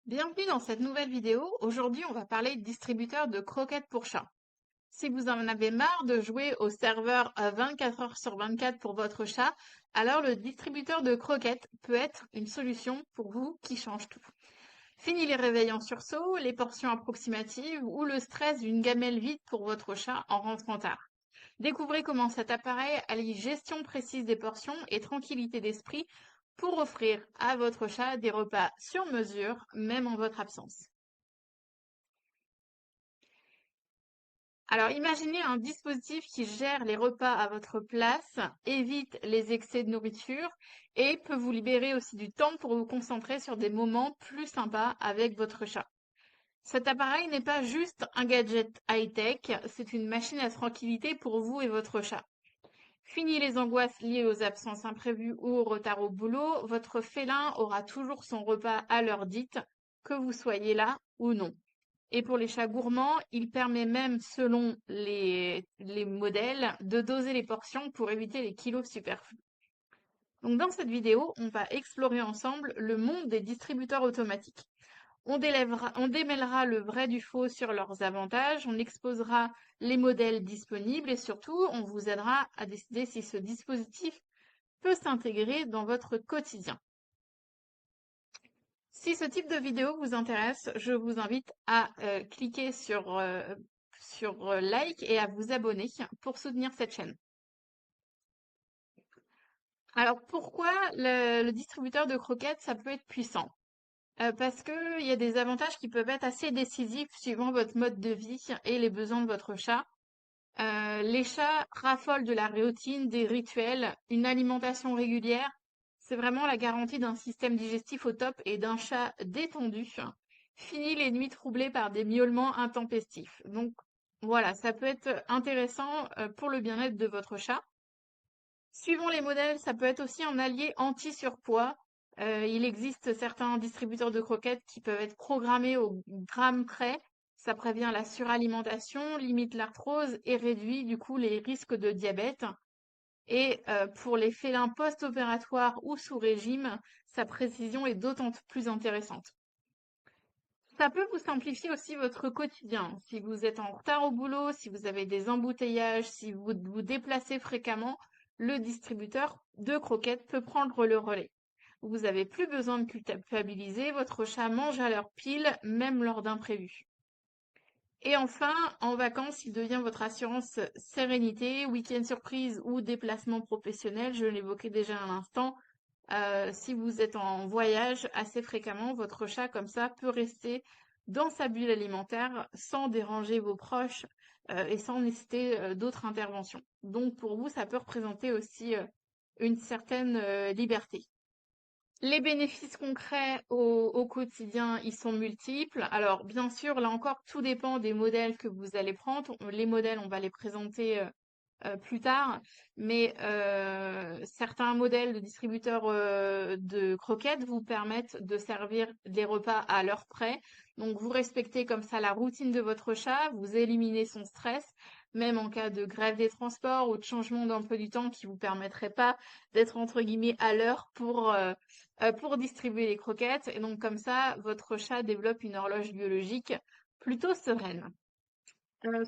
Bienvenue dans cette nouvelle vidéo. Aujourd'hui, on va parler de distributeurs de croquettes pour chats. Si vous en avez marre de jouer au serveur à 24 heures sur 24 pour votre chat, alors le distributeur de croquettes peut être une solution pour vous qui change tout. Fini les réveils en sursaut, les portions approximatives ou le stress d'une gamelle vide pour votre chat en rentrant tard. Découvrez comment cet appareil allie gestion précise des portions et tranquillité d'esprit pour offrir à votre chat des repas sur mesure, même en votre absence. Alors, imaginez un dispositif qui gère les repas à votre place, évite les excès de nourriture et peut vous libérer aussi du temps pour vous concentrer sur des moments plus sympas avec votre chat. Cet appareil n'est pas juste un gadget high-tech, c'est une machine à tranquillité pour vous et votre chat. Fini les angoisses liées aux absences imprévues ou au retard au boulot, votre félin aura toujours son repas à l'heure dite, que vous soyez là ou non. Et pour les chats gourmands, il permet même, selon les modèles, de doser les portions pour éviter les kilos superflus. Donc dans cette vidéo, on va explorer ensemble le monde des distributeurs automatiques. On démêlera le vrai du faux sur leurs avantages, on exposera les modèles disponibles et surtout, on vous aidera à décider si ce dispositif peut s'intégrer dans votre quotidien. Si ce type de vidéo vous intéresse, je vous invite à cliquer sur like et à vous abonner pour soutenir cette chaîne. Alors pourquoi le distributeur de croquettes, ça peut être puissant? Parce qu'il y a des avantages qui peuvent être assez décisifs suivant votre mode de vie et les besoins de votre chat. Les chats raffolent de la routine, des rituels, une alimentation régulière. C'est vraiment la garantie d'un système digestif au top et d'un chat détendu. Fini les nuits troublées par des miaulements intempestifs. Donc voilà, ça peut être intéressant pour le bien-être de votre chat. Suivant les modèles, ça peut être aussi un allié anti-surpoids. Il existe certains distributeurs de croquettes qui peuvent être programmés au gramme près. Ça prévient la suralimentation, limite l'arthrose et réduit du coup les risques de diabète. Et pour les félins post-opératoires ou sous régime, sa précision est d'autant plus intéressante. Ça peut vous simplifier aussi votre quotidien. Si vous êtes en retard au boulot, si vous avez des embouteillages, si vous vous déplacez fréquemment, le distributeur de croquettes peut prendre le relais. Vous n'avez plus besoin de culpabiliser, votre chat mange à l'heure pile, même lors d'imprévus. Et enfin, en vacances, il devient votre assurance sérénité, week-end surprise ou déplacement professionnel, je l'évoquais déjà à l'instant. Si vous êtes en voyage assez fréquemment, votre chat comme ça peut rester dans sa bulle alimentaire sans déranger vos proches et sans nécessiter d'autres interventions. Donc pour vous, ça peut représenter aussi une certaine liberté. Les bénéfices concrets au quotidien, ils sont multiples. Alors, bien sûr, là encore, tout dépend des modèles que vous allez prendre. Les modèles, on va les présenter plus tard, mais certains modèles de distributeurs de croquettes vous permettent de servir des repas à l'heure près. Donc, vous respectez comme ça la routine de votre chat, vous éliminez son stress, même en cas de grève des transports ou de changement d'emploi du temps qui vous permettrait pas d'être entre guillemets à l'heure pour distribuer les croquettes. Et donc, comme ça, votre chat développe une horloge biologique plutôt sereine.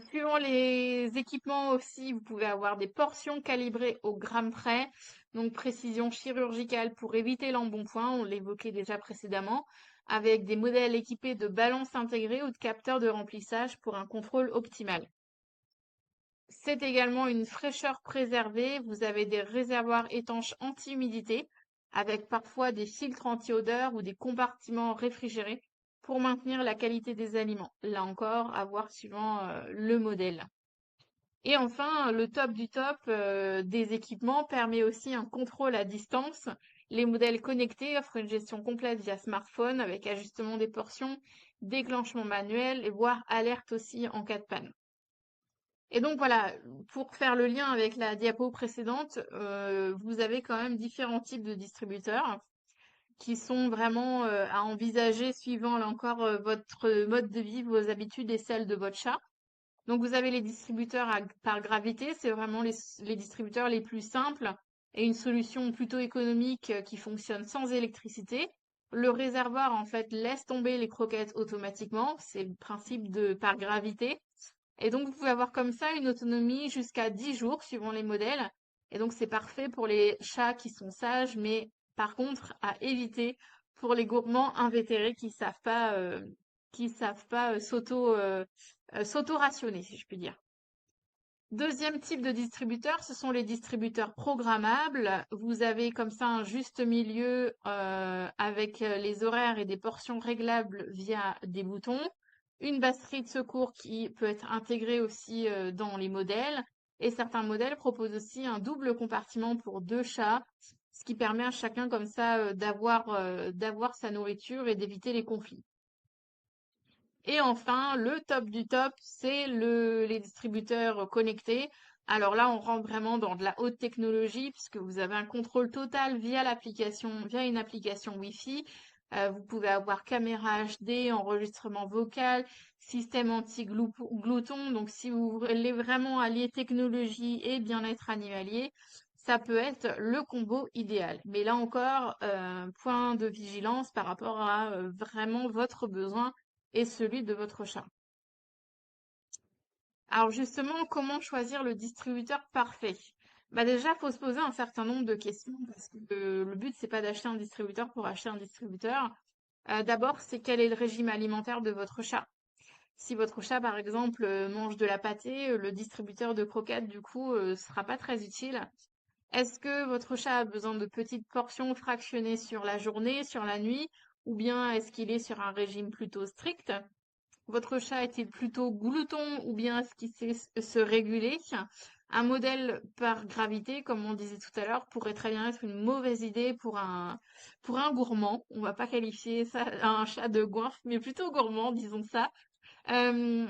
Suivant les équipements aussi, vous pouvez avoir des portions calibrées au gramme près, donc précision chirurgicale pour éviter l'embonpoint, on l'évoquait déjà précédemment, avec des modèles équipés de balances intégrées ou de capteurs de remplissage pour un contrôle optimal. C'est également une fraîcheur préservée, vous avez des réservoirs étanches anti-humidité, avec parfois des filtres anti-odeur ou des compartiments réfrigérés pour maintenir la qualité des aliments. Là encore, à voir suivant le modèle. Et enfin, le top du top des équipements permet aussi un contrôle à distance. Les modèles connectés offrent une gestion complète via smartphone avec ajustement des portions, déclenchement manuel et voire alerte aussi en cas de panne. Et donc voilà, pour faire le lien avec la diapo précédente, vous avez quand même différents types de distributeurs qui sont vraiment à envisager suivant là encore votre mode de vie, vos habitudes et celles de votre chat. Donc vous avez les distributeurs par gravité, c'est vraiment les distributeurs les plus simples et une solution plutôt économique qui fonctionne sans électricité. Le réservoir, en fait, laisse tomber les croquettes automatiquement. C'est le principe de par gravité. Et donc, vous pouvez avoir comme ça une autonomie jusqu'à 10 jours suivant les modèles. Et donc, c'est parfait pour les chats qui sont sages, mais par contre, à éviter pour les gourmands invétérés qui savent pas s'auto-rationner, si je puis dire. Deuxième type de distributeur, ce sont les distributeurs programmables. Vous avez comme ça un juste milieu avec les horaires et des portions réglables via des boutons. Une batterie de secours qui peut être intégrée aussi dans les modèles. Et certains modèles proposent aussi un double compartiment pour deux chats, ce qui permet à chacun comme ça d'avoir sa nourriture et d'éviter les conflits. Et enfin, le top du top, c'est les distributeurs connectés. Alors là, on rentre vraiment dans de la haute technologie puisque vous avez un contrôle total via l'application, via une application Wi-Fi. Vous pouvez avoir caméra HD, enregistrement vocal, système anti-glouton. Donc, si vous voulez vraiment allier technologie et bien-être animalier, ça peut être le combo idéal. Mais là encore, point de vigilance par rapport à vraiment votre besoin et celui de votre chat. Alors justement, comment choisir le distributeur parfait? Bah déjà, il faut se poser un certain nombre de questions parce que le but, c'est pas d'acheter un distributeur pour acheter un distributeur. D'abord, c'est quel est le régime alimentaire de votre chat? Si votre chat, par exemple, mange de la pâtée, le distributeur de croquettes, du coup, sera pas très utile. Est-ce que votre chat a besoin de petites portions fractionnées sur la journée, sur la nuit, ou bien est-ce qu'il est sur un régime plutôt strict? Votre chat est-il plutôt glouton ou bien est-ce qu'il sait se réguler? Un modèle par gravité, comme on disait tout à l'heure, pourrait très bien être une mauvaise idée pour un gourmand. On va pas qualifier ça un chat de goinfre, mais plutôt gourmand, disons ça. Euh,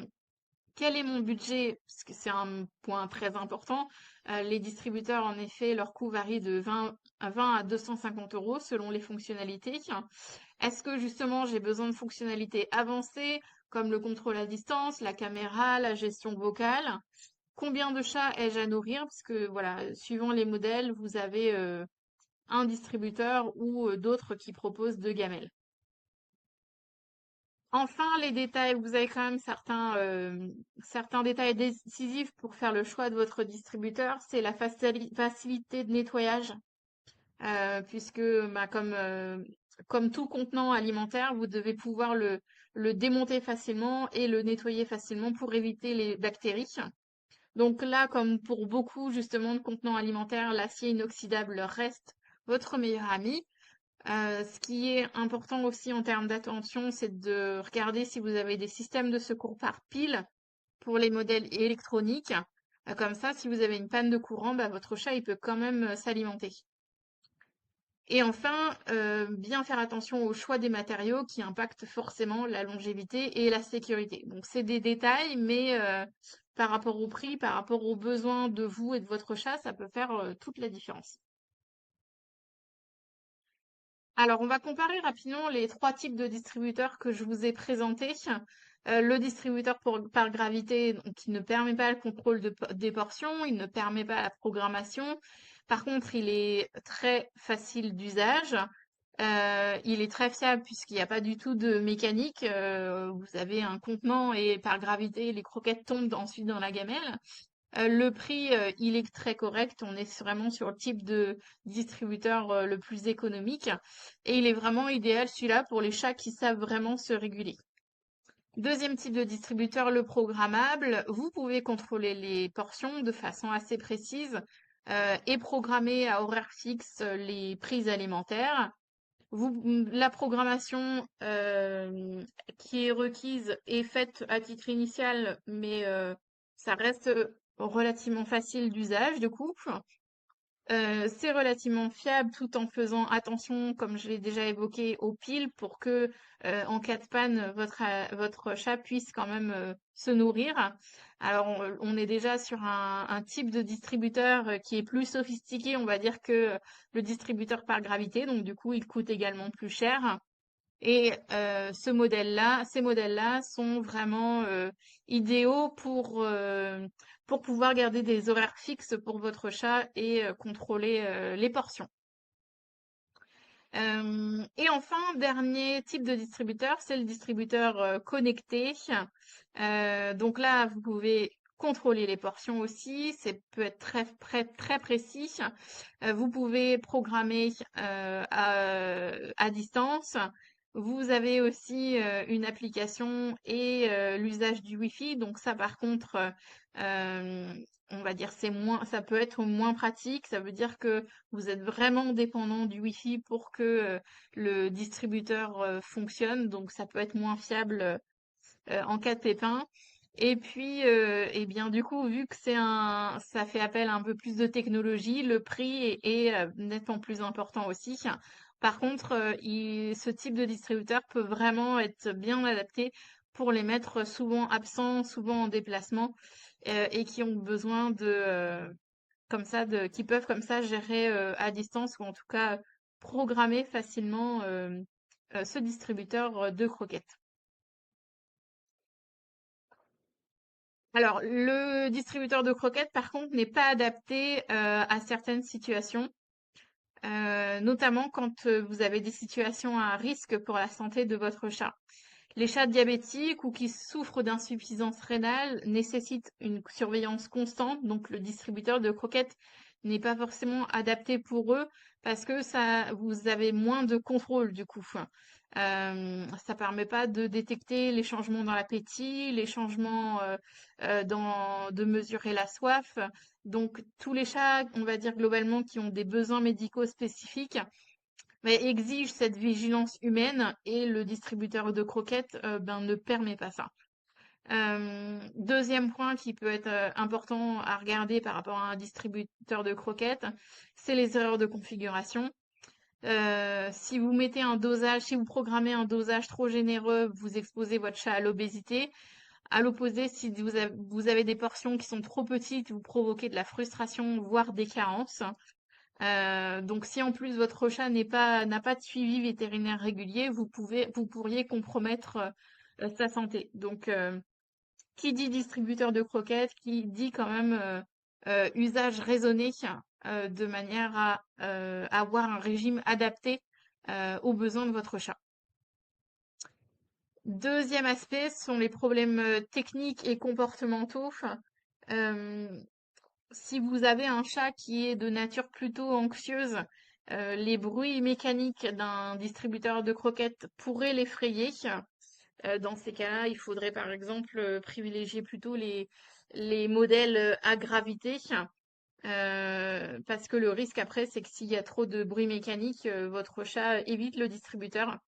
Quel est mon budget? Parce que c'est un point très important. Les distributeurs, en effet, leur coût varie de 20 à 250 euros selon les fonctionnalités. Est-ce que justement j'ai besoin de fonctionnalités avancées comme le contrôle à distance, la caméra, la gestion vocale? Combien de chats ai-je à nourrir? Parce que voilà, suivant les modèles, vous avez un distributeur ou d'autres qui proposent deux gamelles. Enfin, les détails, vous avez quand même certains détails décisifs pour faire le choix de votre distributeur. C'est la facilité de nettoyage, puisque bah, comme tout contenant alimentaire, vous devez pouvoir le démonter facilement et le nettoyer facilement pour éviter les bactéries. Donc là, comme pour beaucoup justement de contenants alimentaires, l'acier inoxydable reste votre meilleur ami. Ce qui est important aussi en termes d'attention, c'est de regarder si vous avez des systèmes de secours par pile pour les modèles électroniques. Comme ça, si vous avez une panne de courant, bah, votre chat il peut quand même s'alimenter. Et enfin, bien faire attention au choix des matériaux qui impactent forcément la longévité et la sécurité. Donc c'est des détails, mais par rapport au prix, par rapport aux besoins de vous et de votre chat, ça peut faire toute la différence. Alors, on va comparer rapidement les trois types de distributeurs que je vous ai présentés. Le distributeur par gravité, donc, qui ne permet pas le contrôle des portions, il ne permet pas la programmation. Par contre, il est très facile d'usage. Il est très fiable puisqu'il n'y a pas du tout de mécanique. Vous avez un contenant et par gravité, les croquettes tombent ensuite dans la gamelle. Le prix, il est très correct. On est vraiment sur le type de distributeur le plus économique. Et il est vraiment idéal celui-là pour les chats qui savent vraiment se réguler. Deuxième type de distributeur, le programmable. Vous pouvez contrôler les portions de façon assez précise et programmer à horaire fixe les prises alimentaires. La programmation qui est requise est faite à titre initial, mais ça reste relativement facile d'usage du coup. C'est relativement fiable tout en faisant attention, comme je l'ai déjà évoqué, aux piles pour que, en cas de panne, votre chat puisse quand même se nourrir. Alors, on est déjà sur un type de distributeur qui est plus sophistiqué, on va dire, que le distributeur par gravité. Donc, du coup, il coûte également plus cher. Et ces modèles-là sont vraiment idéaux pour pouvoir garder des horaires fixes pour votre chat et contrôler les portions. Et enfin, dernier type de distributeur, c'est le distributeur connecté. Donc là, vous pouvez contrôler les portions aussi, c'est peut être très précis. Vous pouvez programmer à distance. Vous avez aussi une application et l'usage du Wi-Fi. Donc ça, par contre, euh, on va dire ça peut être moins pratique. Ça veut dire que vous êtes vraiment dépendant du Wi-Fi pour que le distributeur fonctionne. Donc ça peut être moins fiable en cas de pépin. Et puis, eh bien, du coup, vu que ça fait appel à un peu plus de technologie, le prix est nettement plus important aussi. Par contre, ce type de distributeur peut vraiment être bien adapté pour les mettre souvent absents, souvent en déplacement, et qui ont besoin qui peuvent comme ça gérer à distance ou en tout cas programmer facilement ce distributeur de croquettes. Alors, le distributeur de croquettes, par contre, n'est pas adapté à certaines situations, notamment quand vous avez des situations à risque pour la santé de votre chat. Les chats diabétiques ou qui souffrent d'insuffisance rénale nécessitent une surveillance constante, donc le distributeur de croquettes n'est pas forcément adapté pour eux parce que vous avez moins de contrôle du coup. Ça permet pas de détecter les changements dans l'appétit, les changements de mesurer la soif. Donc tous les chats, on va dire globalement, qui ont des besoins médicaux spécifiques, mais exige cette vigilance humaine et le distributeur de croquettes ne permet pas ça. Deuxième point qui peut être important à regarder par rapport à un distributeur de croquettes, c'est les erreurs de configuration. Si vous programmez un dosage trop généreux, vous exposez votre chat à l'obésité. À l'opposé, si vous avez des portions qui sont trop petites, vous provoquez de la frustration, voire des carences. Donc si en plus votre chat n'a pas de suivi vétérinaire régulier, vous pourriez compromettre sa santé. Donc qui dit distributeur de croquettes, qui dit quand même usage raisonné de manière à avoir un régime adapté aux besoins de votre chat. Deuxième aspect, ce sont les problèmes techniques et comportementaux. Euh, Si vous avez un chat qui est de nature plutôt anxieuse, les bruits mécaniques d'un distributeur de croquettes pourraient l'effrayer. Dans ces cas-là, il faudrait par exemple privilégier plutôt les modèles à gravité, parce que le risque après, c'est que s'il y a trop de bruit mécanique, votre chat évite le distributeur,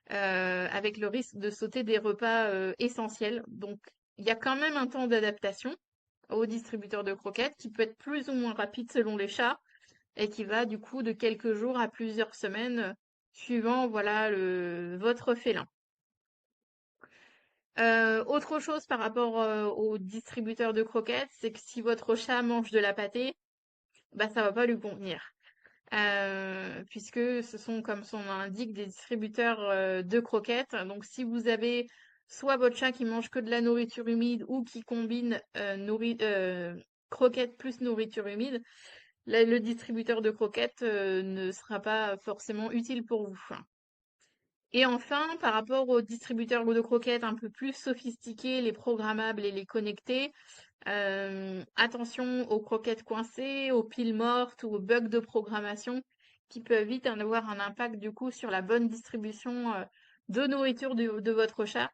avec le risque de sauter des repas essentiels. Donc, il y a quand même un temps d'adaptation au distributeur de croquettes qui peut être plus ou moins rapide selon les chats et qui va du coup de quelques jours à plusieurs semaines suivant voilà votre félin. Autre chose par rapport au distributeur de croquettes, c'est que si votre chat mange de la pâtée, bah ça va pas lui convenir. Puisque ce sont, comme son nom l'indique, des distributeurs de croquettes. Donc si vous avez soit votre chat qui mange que de la nourriture humide ou qui combine croquettes plus nourriture humide, le distributeur de croquettes ne sera pas forcément utile pour vous. Et enfin, par rapport aux distributeurs de croquettes un peu plus sophistiqués, les programmables et les connectés, attention aux croquettes coincées, aux piles mortes ou aux bugs de programmation qui peuvent vite avoir un impact du coup sur la bonne distribution de nourriture de votre chat.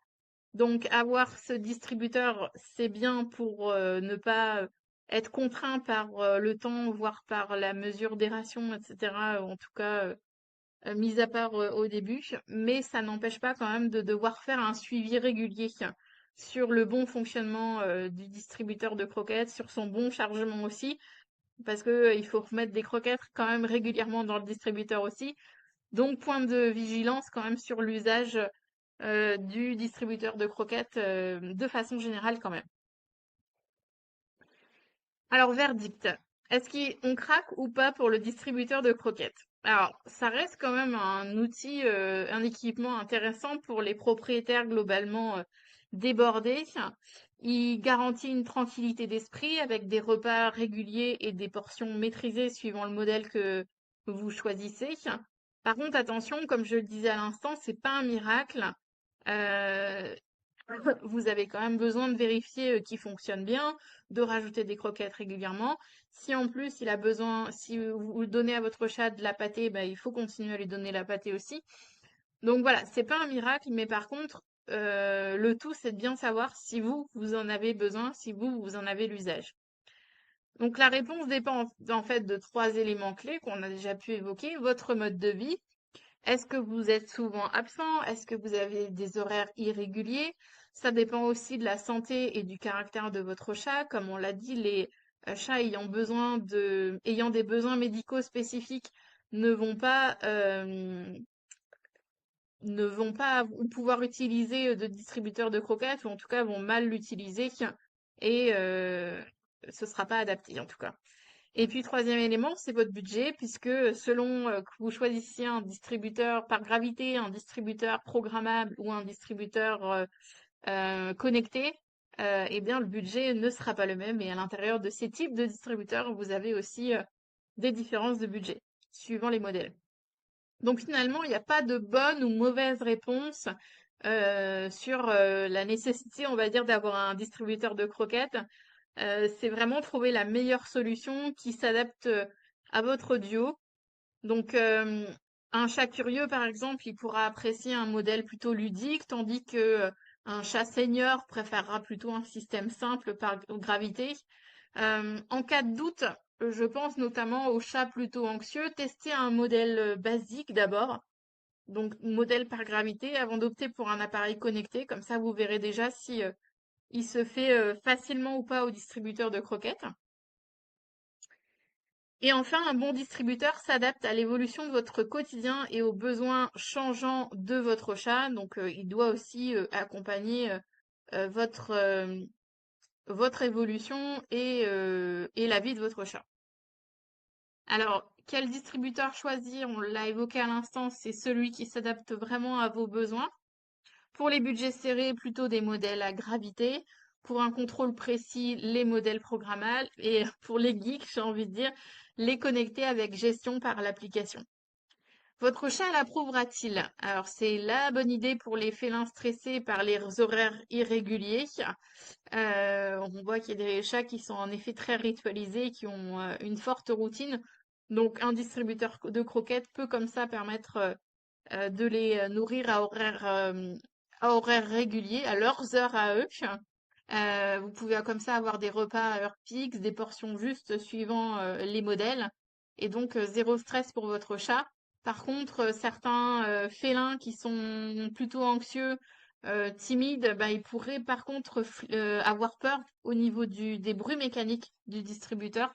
Donc avoir ce distributeur, c'est bien pour ne pas être contraint par le temps, voire par la mesure des rations, etc. En tout cas, mis à part au début, mais ça n'empêche pas quand même de devoir faire un suivi régulier sur le bon fonctionnement du distributeur de croquettes, sur son bon chargement aussi, parce que il faut remettre des croquettes quand même régulièrement dans le distributeur aussi. Donc point de vigilance quand même sur l'usage du distributeur de croquettes de façon générale quand même. Alors, verdict. Est-ce qu'on craque ou pas pour le distributeur de croquettes? Alors, ça reste quand même un outil, un équipement intéressant pour les propriétaires globalement débordés. Il garantit une tranquillité d'esprit avec des repas réguliers et des portions maîtrisées suivant le modèle que vous choisissez. Par contre, attention, comme je le disais à l'instant, c'est pas un miracle. Euh, Vous avez quand même besoin de vérifier qu'il fonctionne bien, de rajouter des croquettes régulièrement. Si en plus il a besoin, si vous donnez à votre chat de la pâtée, bah, il faut continuer à lui donner la pâtée aussi. Donc voilà, c'est pas un miracle, mais par contre, le tout c'est de bien savoir si vous en avez besoin, si vous en avez l'usage. Donc la réponse dépend en fait de trois éléments clés qu'on a déjà pu évoquer. Votre mode de vie. Est-ce que vous êtes souvent absent? Est-ce que vous avez des horaires irréguliers? Ça dépend aussi de la santé et du caractère de votre chat. Comme on l'a dit, les chats ayant des besoins médicaux spécifiques ne vont pas, pouvoir utiliser de distributeur de croquettes, ou en tout cas vont mal l'utiliser, et ce sera pas adapté en tout cas. Et puis, troisième élément, c'est votre budget, puisque selon que vous choisissiez un distributeur par gravité, un distributeur programmable ou un distributeur connecté, eh bien, le budget ne sera pas le même. Et à l'intérieur de ces types de distributeurs, vous avez aussi des différences de budget, suivant les modèles. Donc, finalement, il n'y a pas de bonne ou mauvaise réponse sur la nécessité, on va dire, d'avoir un distributeur de croquettes. C'est vraiment trouver la meilleure solution qui s'adapte à votre duo. Donc, un chat curieux, par exemple, il pourra apprécier un modèle plutôt ludique, tandis que un chat senior préférera plutôt un système simple par gravité. En cas de doute, je pense notamment aux chats plutôt anxieux, tester un modèle basique d'abord, donc modèle par gravité, avant d'opter pour un appareil connecté. Comme ça, vous verrez déjà si il se fait facilement ou pas au distributeur de croquettes. Et enfin, un bon distributeur s'adapte à l'évolution de votre quotidien et aux besoins changeants de votre chat. Donc, il doit aussi accompagner votre, votre évolution et la vie de votre chat. Alors, quel distributeur choisir? On l'a évoqué à l'instant, c'est celui qui s'adapte vraiment à vos besoins. Pour les budgets serrés, plutôt des modèles à gravité. Pour un contrôle précis, les modèles programmables. Et pour les geeks, j'ai envie de dire, les connecter avec gestion par l'application. Votre chat l'approuvera-t-il? Alors, c'est la bonne idée pour les félins stressés par les horaires irréguliers. On voit qu'il y a des chats qui sont en effet très ritualisés, qui ont une forte routine. Donc, un distributeur de croquettes peut comme ça permettre de les nourrir à horaires réguliers, à leurs heures à eux. Vous pouvez comme ça avoir des repas à heure fixe, des portions justes suivant les modèles, et donc zéro stress pour votre chat. Par contre, certains félins qui sont plutôt anxieux, timides, bah, ils pourraient par contre avoir peur au niveau des bruits mécaniques du distributeur.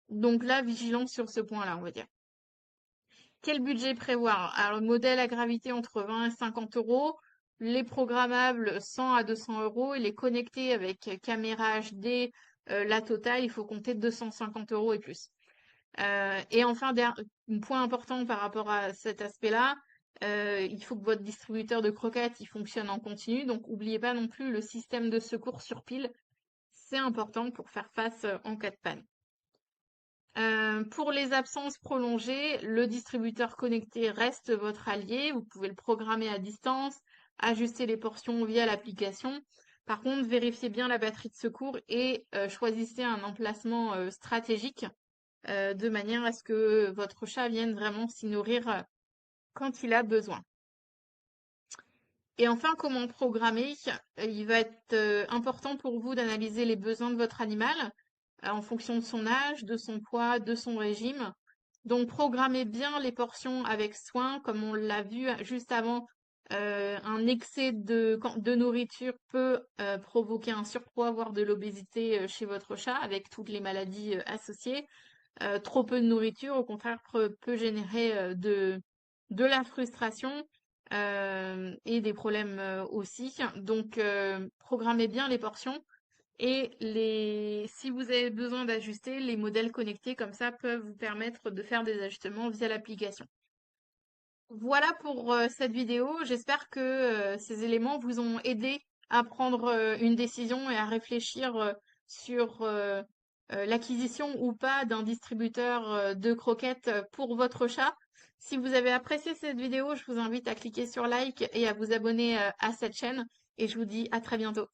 Donc là, vigilance sur ce point-là, on va dire. Quel budget prévoir? Alors, le modèle à gravité entre 20 et 50 euros, les programmables 100 à 200 euros et les connectés avec caméra HD, la totale, il faut compter 250 euros et plus. Et enfin, un point important par rapport à cet aspect-là, il faut que votre distributeur de croquettes il fonctionne en continu. Donc, n'oubliez pas non plus le système de secours sur pile. C'est important pour faire face en cas de panne. Pour les absences prolongées, le distributeur connecté reste votre allié. Vous pouvez le programmer à distance, ajuster les portions via l'application. Par contre, vérifiez bien la batterie de secours et choisissez un emplacement stratégique de manière à ce que votre chat vienne vraiment s'y nourrir quand il a besoin. Et enfin, comment programmer? Il va être important pour vous d'analyser les besoins de votre animal en fonction de son âge, de son poids, de son régime. Donc, programmez bien les portions avec soin, comme on l'a vu juste avant. Un excès de nourriture peut provoquer un surpoids, voire de l'obésité chez votre chat, avec toutes les maladies associées. Trop peu de nourriture, au contraire, peut générer de la frustration et des problèmes aussi. Donc, programmez bien les portions et si vous avez besoin d'ajuster, les modèles connectés comme ça peuvent vous permettre de faire des ajustements via l'application. Voilà pour cette vidéo. J'espère que ces éléments vous ont aidé à prendre une décision et à réfléchir sur l'acquisition ou pas d'un distributeur de croquettes pour votre chat. Si vous avez apprécié cette vidéo, je vous invite à cliquer sur like et à vous abonner à cette chaîne et je vous dis à très bientôt.